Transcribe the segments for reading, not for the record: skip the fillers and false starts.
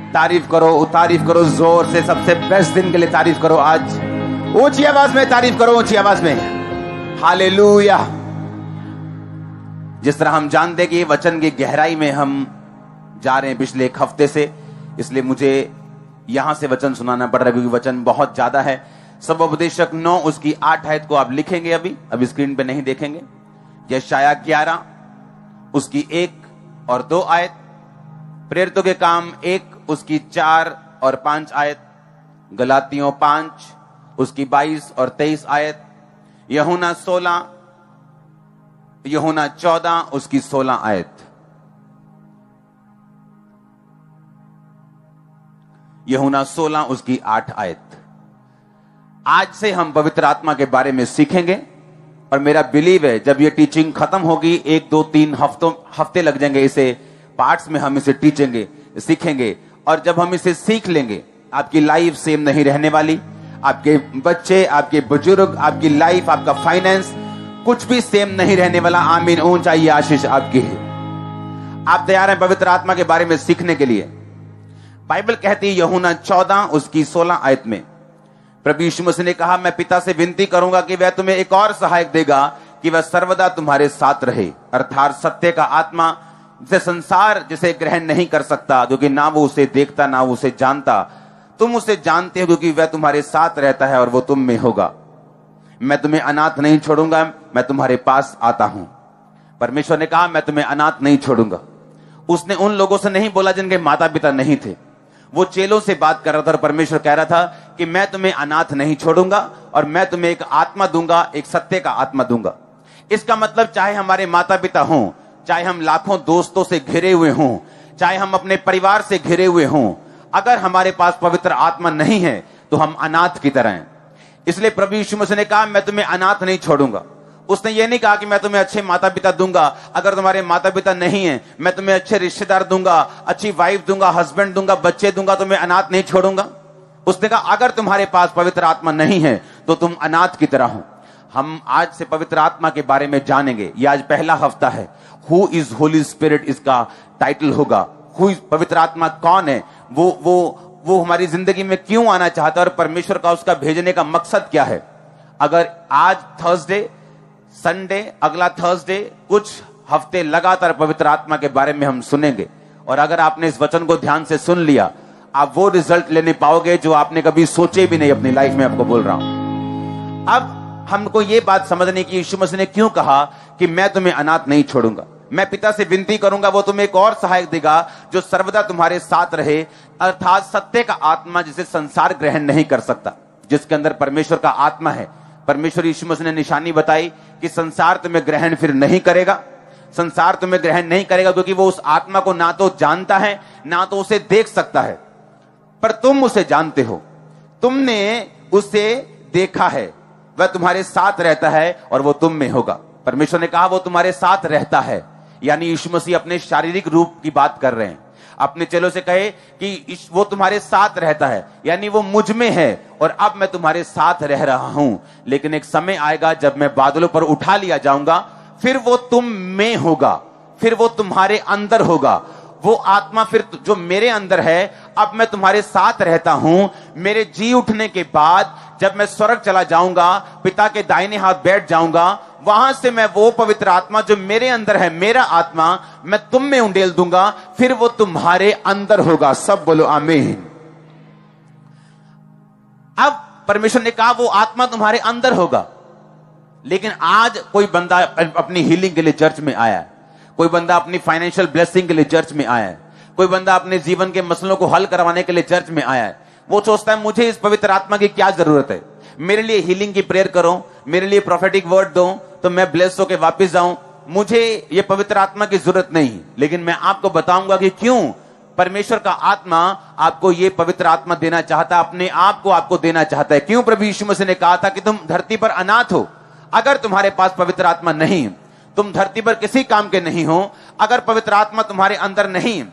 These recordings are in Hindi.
तारीफ करो जोर से, सबसे बेस्ट दिन के लिए तारीफ करो। आज ऊंची आवाज में तारीफ करो, ऊंची आवाज में हालेलुया। जिस तरह हम जानते कि वचन की गहराई में हम जा रहे हैं पिछले एक हफ्ते से, इसलिए मुझे यहां से वचन सुनाना पड़ रहा है क्योंकि वचन बहुत ज्यादा है। सबोपदेशक 9 उसकी 8 आयत को आप लिखेंगे, अभी स्क्रीन पे नहीं देखेंगे। यशायाह 11 उसकी 1 और 2 आयत, प्रेरितों के काम 1 उसकी 4 और 5 आयत, गलातियों 5 उसकी 22 और 23 आयत, यूहन्ना 14 उसकी 16 आयत, यूहन्ना 16 उसकी 8 आयत। आज से हम पवित्र आत्मा के बारे में सीखेंगे और मेरा बिलीव है जब ये टीचिंग खत्म होगी, 1 2 3 हफ्ते लग जाएंगे इसे पार्ट्स में हम इसे सीखेंगे। और जब हम इसे सीख लेंगे आपकी लाइफ सेम नहीं रहने वाली। आपके बच्चे, आपके बुजुर्ग, आपकी लाइफ, आपका फाइनेंस, कुछ भी सेम नहीं रहने वाला। आमीन। ऊंचाई आशीष आपकी है। आप तैयार हैं पवित्र आत्मा के बारे में सीखने के लिए? बाइबल कहती है यूहन्ना 14 उसकी 16 आयत में प्रभु यीशु मसीह ने कहा, मैं पिता से विनती करूंगा कि वह तुम्हें एक और सहायक देगा कि वह सर्वदा तुम्हारे साथ रहे, अर्थात सत्य का आत्मा, जिसे संसार जिसे ग्रहण नहीं कर सकता क्योंकि ना वो उसे देखता ना वो उसे जानता। तुम उसे जानते हो क्योंकि वह तुम्हारे साथ रहता है और वो तुम में होगा। मैं तुम्हें अनाथ नहीं छोड़ूंगा, मैं तुम्हारे पास आता हूं। परमेश्वर ने कहा, मैं तुम्हें अनाथ नहीं छोड़ूंगा। उसने उन लोगों से नहीं बोला जिनके माता पिता नहीं थे, वो चेलों से बात कर रहा था और परमेश्वर कह रहा था कि मैं तुम्हें अनाथ नहीं छोड़ूंगा और मैं तुम्हें एक आत्मा दूंगा, एक सत्य का आत्मा दूंगा। इसका मतलब चाहे हमारे माता पिता हों, चाहे हम लाखों दोस्तों से घिरे हुए हों, चाहे हम अपने परिवार से घिरे हुए हों, अगर हमारे पास पवित्र आत्मा नहीं है तो हम अनाथ की तरह हैं। इसलिए प्रभु यीशु मसीह ने कहा, मैं तुम्हें अनाथ नहीं छोड़ूंगा। उसने ये नहीं कहा कि मैं तुम्हें अच्छे माता पिता दूंगा, अगर तुम्हारे माता पिता नहीं है मैं तुम्हें अच्छे रिश्तेदार दूंगा, अच्छी वाइफ दूंगा, हस्बैंड दूंगा, बच्चे दूंगा, तुम्हें अनाथ नहीं छोड़ूंगा। उसने कहा अगर तुम्हारे पास पवित्र आत्मा नहीं है तो तुम अनाथ की तरह हो। हम आज से पवित्र आत्मा के बारे में जानेंगे। ये आज पहला हफ्ता है। हु इज होली स्पिरिट इसका टाइटल होगा। पवित्र आत्मा कौन है, वो हमारी जिंदगी में क्यों आना चाहता है और परमेश्वर का उसका भेजने का मकसद क्या है। अगर आज थर्सडे, संडे, अगला थर्सडे, कुछ हफ्ते लगातार पवित्र आत्मा के बारे में हम सुनेंगे और अगर आपने इस वचन को ध्यान से सुन लिया, आप वो रिजल्ट लेने पाओगे जो आपने कभी सोचे भी नहीं अपनी लाइफ में। आपको बोल रहा हूं। अब हमको ये बात समझने की यीशु मसीह ने क्यों कहा कि मैं तुम्हें अनाथ नहीं छोड़ूंगा, मैं पिता से विनती करूंगा, वो तुम्हें एक और सहायक देगा जो सर्वदा तुम्हारे साथ रहे, अर्थात सत्य का आत्मा जिसे संसार ग्रहण नहीं कर सकता, जिसके अंदर परमेश्वर का आत्मा है। परमेश्वर यीशु मसीह ने निशानी बताई कि संसार तुम्हें ग्रहण फिर नहीं करेगा। संसार तुम्हें ग्रहण नहीं करेगा क्योंकि वो उस आत्मा को ना तो जानता है ना तो उसे देख सकता है, पर तुम उसे जानते हो, तुमने उसे देखा है, वह तुम्हारे साथ रहता है और वो तुम में होगा। परमेश्वर ने कहा वो तुम्हारे साथ रहता है, यानी यीशु मसीह अपने शारीरिक रूप की बात कर रहे हैं। अपने चेलों से कहे कि वो तुम्हारे साथ रहता है, यानी वो मुझ में है और अब मैं तुम्हारे साथ रह रहा हूं, लेकिन एक समय आएगा जब मैं बादलों पर उठा लिया जाऊंगा, फिर वो तुम में होगा, फिर वो तुम्हारे अंदर होगा। वो आत्मा फिर जो मेरे अंदर है, अब मैं तुम्हारे साथ रहता हूं। मेरे जी उठने के बाद जब मैं स्वर्ग चला जाऊंगा, पिता के दाहिने हाथ बैठ जाऊंगा, वहां से मैं वो पवित्र आत्मा जो मेरे अंदर है, मेरा आत्मा, मैं तुम में उंडेल दूंगा, फिर वो तुम्हारे अंदर होगा। सब बोलो आमीन। अब परमेश्वर ने कहा वो आत्मा तुम्हारे अंदर होगा, लेकिन आज कोई बंदा अपनी हीलिंग के लिए चर्च में आया है, कोई बंदा अपनी फाइनेंशियल ब्लेसिंग के लिए चर्च में आया है, कोई बंदा अपने जीवन के मसलों को हल करवाने के लिए चर्च में आया है। वो सोचता है मुझे इस पवित्र आत्मा की क्या जरूरत है, मेरे लिए हीलिंग की प्रेयर करो, मेरे लिए प्रोफेटिक वर्ड दो तो मैं ब्लेस होकर वापस जाऊं, मुझे ये पवित्र आत्मा की जरूरत नहीं। लेकिन मैं आपको बताऊंगा कि क्यों परमेश्वर का आत्मा आपको ये पवित्र आत्मा देना चाहता, अपने आप को आपको देना चाहता है। क्यों प्रभु यीशु मसीह ने कहा था कि तुम धरती पर अनाथ हो, अगर तुम्हारे पास पवित्र आत्मा नहीं, तुम धरती पर किसी काम के नहीं हो अगर पवित्र आत्मा तुम्हारे अंदर नहीं।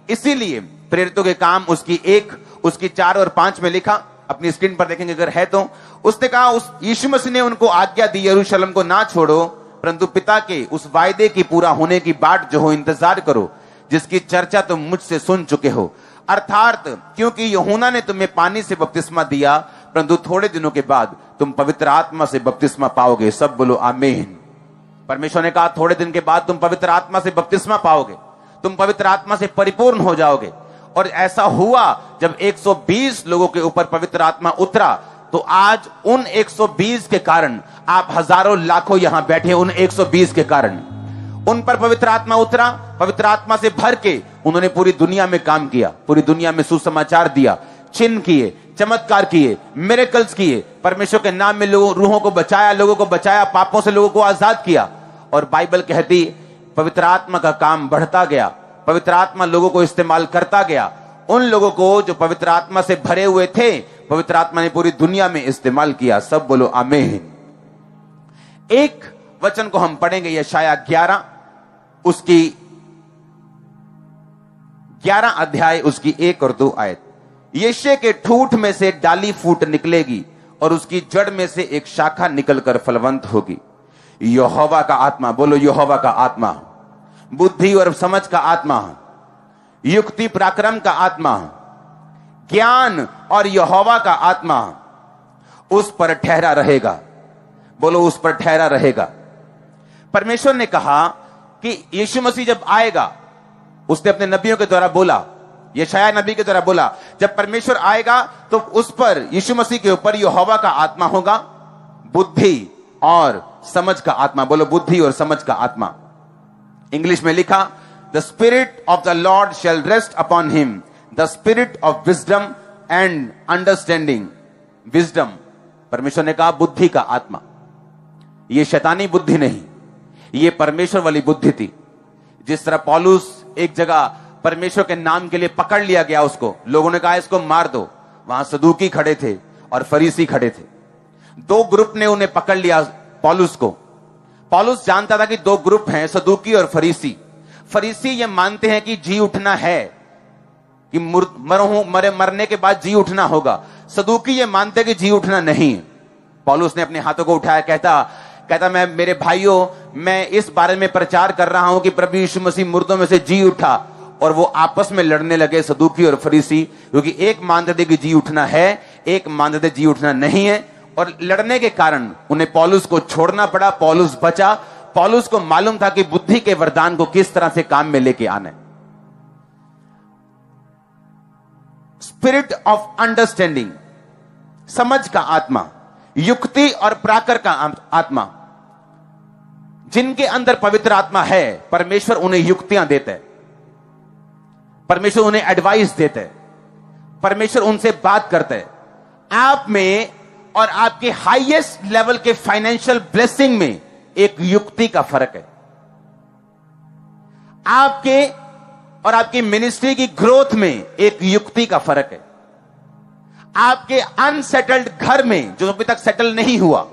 इसीलिए प्रेरितों के काम उसकी 1 उसकी 4 और 5 में लिखा, अपनी स्क्रीन पर देखेंगे अगर है तो। उसने कहा, उस यीशु मसीह ने उनको आज्ञा दी यरूशलेम को ना छोड़ो, परंतु पिता के उस वायदे की पूरा होने की बाट जो हो इंतजार करो, जिसकी चर्चा तुम मुझसे सुन चुके हो। अर्थात क्योंकि यूहन्ना ने तुम्हें पानी से बपतिस्मा दिया, परंतु थोड़े दिनों के बाद तुम पवित्र आत्मा से बपतिस्मा पाओगे। सब बोलो आमीन। परमेश्वर ने कहा थोड़े दिन के बाद तुम पवित्र आत्मा से बपतिस्मा पाओगे, तुम पवित्र आत्मा से परिपूर्ण हो जाओगे। और ऐसा हुआ जब 120 लोगों के ऊपर पवित्र आत्मा उतरा, तो आज उन 120 के कारण आप हजारों लाखों यहां बैठे, उन 120 के कारण उन पर पवित्र आत्मा उतरा। पवित्र आत्मा से भर के उन्होंने पूरी दुनिया में काम किया, पूरी दुनिया में सुसमाचार दिया, चिन्ह किए, चमत्कार किए, मिरेकल्स किए, परमेश्वर के नाम में लोगों रूहों को बचाया, लोगों को बचाया, पापों से लोगों को आजाद किया। और बाइबल कहती पवित्र आत्मा का काम बढ़ता गया, पवित्र आत्मा लोगों को इस्तेमाल करता गया। उन लोगों को जो पवित्र आत्मा से भरे हुए थे, पवित्र आत्मा ने पूरी दुनिया में इस्तेमाल किया। सब बोलो आमीन। एक वचन को हम पढ़ेंगे, यशाया 11 उसकी 11 अध्याय उसकी 1 और 2 आयत। यिशै के ठूठ में से डाली फूट निकलेगी और उसकी जड़ में से एक शाखा निकलकर फलवंत होगी। यहोवा का आत्मा, बोलो यहोवा का आत्मा, बुद्धि और समझ का आत्मा, युक्ति पराक्रम का आत्मा, ज्ञान और यहोवा का आत्मा उस पर ठहरा रहेगा। बोलो उस पर ठहरा रहेगा। परमेश्वर ने कहा कि यीशु मसीह जब आएगा, उसने अपने नबियों के द्वारा बोला, यशाया नबी के द्वारा बोला, जब परमेश्वर आएगा तो उस पर, यीशु मसीह के ऊपर यहोवा का आत्मा होगा, बुद्धि और समझ का आत्मा। बोलो बुद्धि और समझ का आत्मा। इंग्लिश में लिखा, the spirit of the lord shall rest upon him, the spirit of wisdom and understanding. Wisdom, परमेश्वर ने कहा बुद्धि का आत्मा। यह शैतानी बुद्धि नहीं, यह परमेश्वर वाली बुद्धि थी। जिस तरह पौलुस एक जगह परमेश्वर के नाम के लिए पकड़ लिया गया, उसको लोगों ने कहा इसको मार दो, वहां सदूकी खड़े थे और फरीसी खड़े थे। 2 ग्रुप ने उन्हें पकड़ लिया पौलुस को। पौलुस जानता था कि 2 ग्रुप हैं, सदूकी और फरीसी। फरीसी ये मानते हैं कि जी उठना है, कि मरने के बाद जी उठना होगा। सदूकी ये मानते हैं कि जी उठना नहीं है। पौलुस ने अपने हाथों को उठाया, कहता मैं, मेरे भाइयों, मैं इस बारे में प्रचार कर रहा हूं कि प्रभु यीशु मसीह मुर्दों में से जी उठा। और वो आपस में लड़ने लगे, सदूकी और फरीसी, क्योंकि एक मानते थे कि जी उठना है, एक मानते थे जी उठना नहीं है। और लड़ने के कारण उन्हें पौलुस को छोड़ना पड़ा। पौलुस बचा। पौलुस को मालूम था कि बुद्धि के वरदान को किस तरह से काम में लेके आना है। स्पिरिट ऑफ अंडरस्टैंडिंग, समझ का आत्मा, युक्ति और पराक्रम का आत्मा। जिनके अंदर पवित्र आत्मा है, परमेश्वर उन्हें युक्तियां देता है, परमेश्वर उन्हें एडवाइस देता है, परमेश्वर उनसे बात करता है। आप में और आपके हाईएस्ट लेवल के फाइनेंशियल ब्लेसिंग में एक युक्ति का फर्क है। आपके और आपकी मिनिस्ट्री की ग्रोथ में एक युक्ति का फर्क है। आपके अनसेटल्ड घर में, जो अभी तक सेटल नहीं हुआ,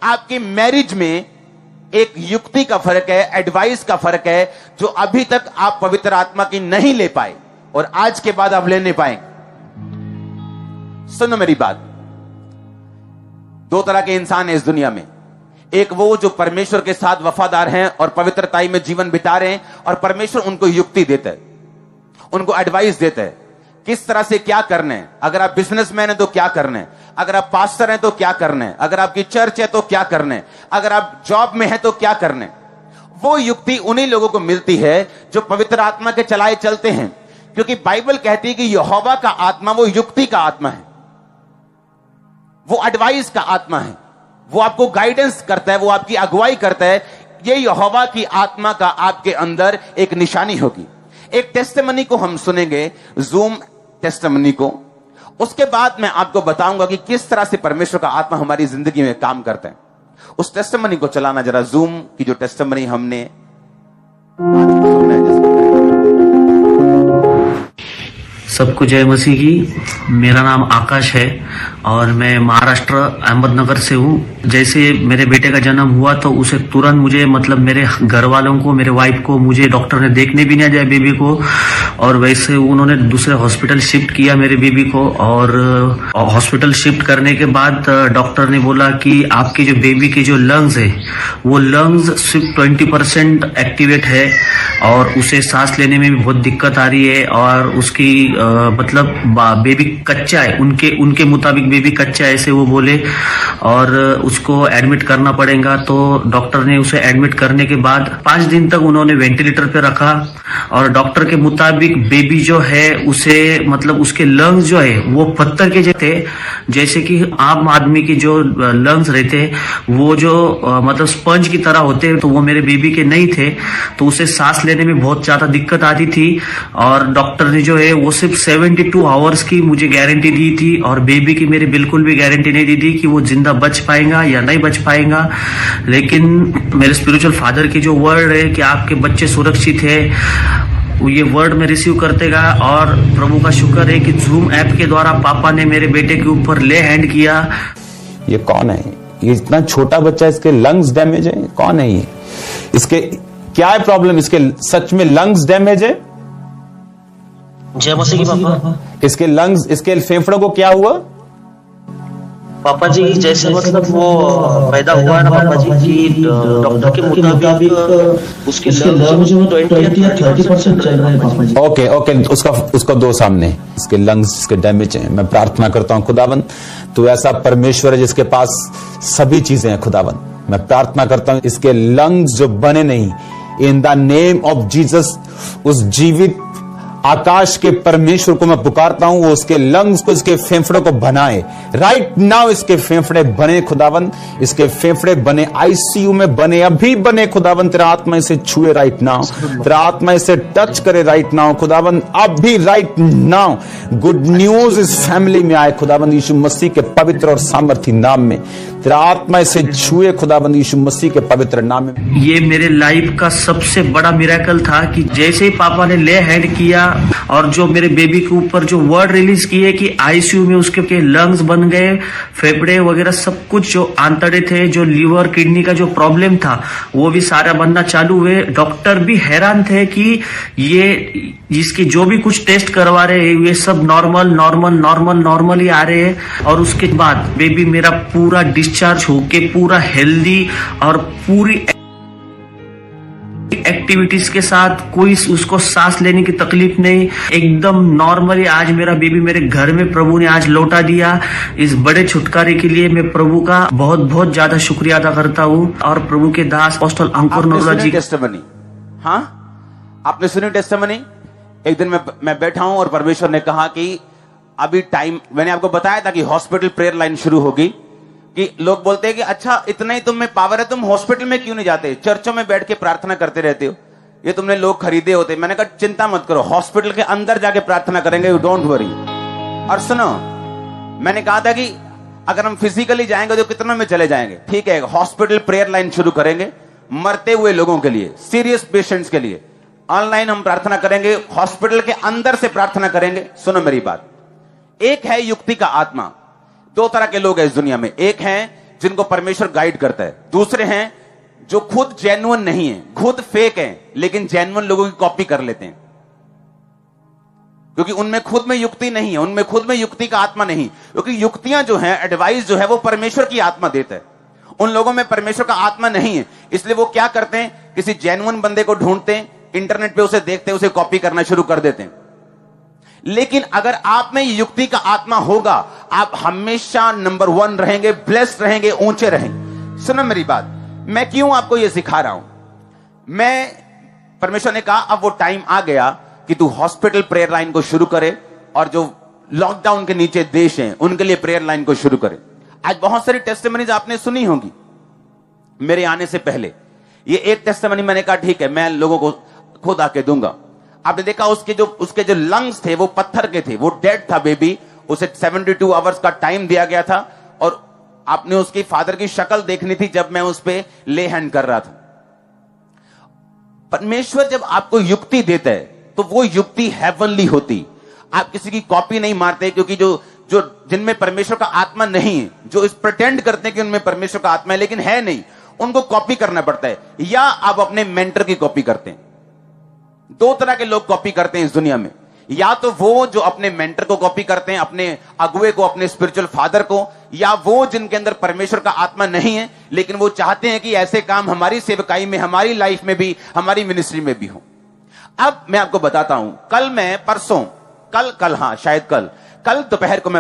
आपकी मैरिज में एक युक्ति का फर्क है, एडवाइस का फर्क है, जो अभी तक आप पवित्र आत्मा की नहीं ले पाए और आज के बाद आप लेने पाएंगे। सुनो मेरी बात, 2 तरह के इंसान हैं इस दुनिया में। एक वो जो परमेश्वर के साथ वफादार हैं और पवित्रताई में जीवन बिता रहे हैं, और परमेश्वर उनको युक्ति देता है, उनको एडवाइस देता है किस तरह से क्या करना है। अगर आप बिजनेसमैन हैं तो क्या करना है, अगर आप पास्टर हैं तो क्या करना है, अगर आपकी चर्च है तो क्या करना है, अगर आप जॉब में हैं तो क्या करना है। वो युक्ति उन्हीं लोगों को मिलती है जो पवित्र आत्मा के चलाए चलते हैं, क्योंकि बाइबल कहती है कि यहोवा का आत्मा वो युक्ति का आत्मा है, वो एडवाइस का आत्मा है, वो आपको गाइडेंस करता है, वो आपकी अगुवाई करता है। ये यहोवा की आत्मा का आपके अंदर एक निशानी होगी। एक टेस्टिमनी को हम सुनेंगे, जूम टेस्टिमनी को। उसके बाद मैं आपको बताऊंगा कि किस तरह से परमेश्वर का आत्मा हमारी जिंदगी में काम करता है। उस टेस्टिमनी को चलाना जरा, जूम की जो टेस्टिमनी हमने सबको जय मसीह की। मेरा नाम आकाश है और मैं महाराष्ट्र अहमदनगर से हूँ। जैसे मेरे बेटे का जन्म हुआ तो उसे तुरंत मुझे, मतलब मेरे घर वालों को, मेरे वाइफ को, मुझे डॉक्टर ने देखने भी नहीं दिया बेबी को, और वैसे उन्होंने दूसरे हॉस्पिटल शिफ्ट किया मेरे बेबी को। और हॉस्पिटल शिफ्ट करने के बाद डॉक्टर ने बोला कि आपके जो बेबी के जो लंग्स है, वो लंग्स सिर्फ 20% एक्टिवेट है और उसे सांस लेने में भी बहुत दिक्कत आ रही है और उसकी मतलब बेबी कच्चा है, उनके मुताबिक बेबी कच्चा है ऐसे वो बोले, और उसको एडमिट करना पड़ेगा। तो डॉक्टर ने उसे एडमिट करने के बाद 5 दिन तक उन्होंने वेंटिलेटर पे रखा, और डॉक्टर के मुताबिक बेबी जो है उसे मतलब उसके लंग्स जो है वो पत्थर के जैसे, जैसे कि आम आदमी के जो लंग्स रहते वो जो मतलब स्पंज की तरह होते, तो वो मेरे बेबी के नहीं थे। तो उसे सांस लेने में बहुत ज्यादा दिक्कत आती थी, और डॉक्टर ने जो है वो सिर्फ 72 आवर्स की मुझे गारंटी दी थी, और बेबी की मेरी बिल्कुल भी गारंटी नहीं दी थी कि वो जिंदा बच पाएगा या नहीं बच पाएगा। लेकिन मेरे स्पिरिचुअल फादर की जो वर्ड है कि आपके बच्चे सुरक्षित है, ये वर्ड में रिसीव करतेगा। और प्रभु का शुक्र है कि जूम ऐप के द्वारा पापा ने मेरे बेटे के ऊपर ले हैंड किया। ये कौन है? ये इतना छोटा बच्चा, इसके लंग्स डैमेज है? कौन है ये? इसके क्या है प्रॉब्लम? इसके सच में लंग्स डैमेज है? जय मसीह की पापा। इसके लंग्स, इसके फेफड़ों को क्या हुआ? पापा जी जैसे मतलब वो पैदा हुआ है ना पापा जी की डॉक्टर के मुताबिक उसके लंग्स जो 20 या 30% चल रहा है पापा जी। ओके, उसका दो सामने इसके लंग्स, इसके डैमेज हैं। मैं प्रार्थना करता हूं खुदावन, तो ऐसा परमेश्वर है जिसके पास सभी चीजें हैं खुदावन। मैं प्रार्थना करता हूं इसके लंग्स जो बने नहीं, in the name of Jesus, उस जीवित आकाश के परमेश्वर को मैं पुकारता हूं, वो उसके लंग्स को, इसके फेफड़ों को बनाए राइट नाउ। इसके फेफड़े बने खुदावन, इसके फेफड़े बने, आईसीयू में बने, अभी बने खुदावन। तेरा आत्मा इसे छुए राइट नाउ, तेरा आत्मा इसे टच करे राइट नाउ खुदावन, अभी राइट नाउ। गुड न्यूज इस फैमिली में आए खुदावन, यीशु मसीह के पवित्र और सामर्थी नाम में। तेरा आत्मा इसे छुए खुदावन, यीशु मसीह के पवित्र नाम में। ये मेरे लाइफ का सबसे बड़ा मिरेकल था कि जैसे ही पापा ने ले हैंड किया, और जो मेरे बेबी के ऊपर जो वर्ड रिलीज किए कि आईसीयू में उसके लंग्स बन गए, फेफड़े वगैरह सब कुछ, जो आंतड़े थे, जो लीवर किडनी का जो प्रॉब्लम था वो भी सारा बनना चालू हुए। डॉक्टर भी हैरान थे कि ये इसके जो भी कुछ टेस्ट करवा रहे हैं ये सब नॉर्मल ही आ रहे हैं। और उसके बाद बेबी मेरा पूरा डिस्चार्ज होके पूरा हेल्दी और पूरी एक्टिविटीज के साथ, कोई उसको सांस लेने की तकलीफ नहीं, एकदम नॉर्मली आज मेरा बेबी मेरे घर में प्रभु ने आज लौटा दिया। इस बड़े छुटकारे के लिए मैं प्रभु का बहुत बहुत ज्यादा शुक्रिया अदा करता हूँ। और प्रभु के दास अपोस्टल अंकुर नरोला जी। टेस्टिमनी, हाँ आपने सुनी टेस्टिमनी? एक दिन मैं बैठा हूं और परमेश्वर ने कहा कि अभी टाइम, मैंने आपको बताया था कि हॉस्पिटल प्रेयर लाइन शुरू होगी, कि लोग बोलते हैं कि अच्छा इतना ही तुम में पावर है, तुम हॉस्पिटल में क्यों नहीं जाते, चर्चों में बैठ के प्रार्थना करते रहते हो, ये तुमने लोग खरीदे होते। मैंने कहा चिंता मत करो, हॉस्पिटल के अंदर जाके प्रार्थना करेंगे, यू डोंट वरी। और सुनो, मैंने कहा था कि अगर हम फिजिकली जाएंगे तो कितनों में चले जाएंगे, ठीक है, हॉस्पिटल प्रेयर लाइन शुरू करेंगे मरते हुए लोगों के लिए, सीरियस पेशेंट्स के लिए। ऑनलाइन हम प्रार्थना करेंगे, हॉस्पिटल के अंदर से प्रार्थना करेंगे। सुनो मेरी बात, एक है युक्ति का आत्मा। दो तरह के लोग हैं इस दुनिया में, एक हैं जिनको परमेश्वर गाइड करता है, दूसरे हैं जो खुद जेन्युइन नहीं है, खुद फेक हैं, लेकिन जेन्युइन लोगों की कॉपी कर लेते हैं, क्योंकि उनमें खुद में युक्ति नहीं है, उनमें खुद में युक्ति का आत्मा नहीं। क्योंकि युक्तियां जो हैं, एडवाइस जो है वो परमेश्वर की आत्मा देता है, उन लोगों में परमेश्वर का आत्मा नहीं है। इसलिए वो क्या करते हैं, किसी जेन्युइन बंदे को ढूंढते हैं, इंटरनेट पे उसे देखते हैं, उसे कॉपी करना शुरू कर देते हैं। लेकिन अगर आप में युक्ति का आत्मा होगा, आप हमेशा नंबर 1 रहेंगे, ब्लेस्ड रहेंगे, ऊंचे रहेंगे। सुनो मेरी बात, मैं क्यों आपको यह सिखा रहा हूं? परमेश्वर ने कहा अब वो टाइम आ गया कि तू हॉस्पिटल प्रेयर लाइन को शुरू करे, और जो लॉकडाउन के नीचे देश हैं उनके लिए प्रेयर लाइन को शुरू करे। आज बहुत सारी टेस्टिमनीज आपने सुनी होंगी मेरे आने से पहले। ये एक टेस्टिमनी मैंने कहा ठीक है, मैं लोगों को खुद आके दूंगा। आपने देखा उसके जो लंग्स थे वो पत्थर के थे, वो डेड था बेबी, उसे 72 आवर्स का टाइम दिया गया था, और आपने उसकी फादर की शक्ल देखनी थी जब मैं उस पे ले हैंड कर रहा था। परमेश्वर जब आपको युक्ति देता है तो वो युक्ति हेवनली होती। आप किसी की कॉपी नहीं मारते, क्योंकि जो जिनमें परमेश्वर का आत्मा नहीं है, जो इस प्रिटेंड करते हैं कि उनमें परमेश्वर का आत्मा है लेकिन है नहीं, उनको कॉपी करना पड़ता है, या आप अपने मेंटर की कॉपी करते हैं। दो तरह के लोग कॉपी करते हैं इस दुनिया में, या तो वो जो अपने मेंटर को कॉपी करते हैं, अपने अगुए को, अपने स्पिरिचुअल फादर को, या वो जिनके अंदर परमेश्वर का आत्मा नहीं है लेकिन वो चाहते हैं कि ऐसे काम हमारी सेवकाई में, हमारी लाइफ में भी, हमारी मिनिस्ट्री में भी हो। अब मैं आपको बताता हूं, परसों कल हाँ शायद कल दोपहर को मैं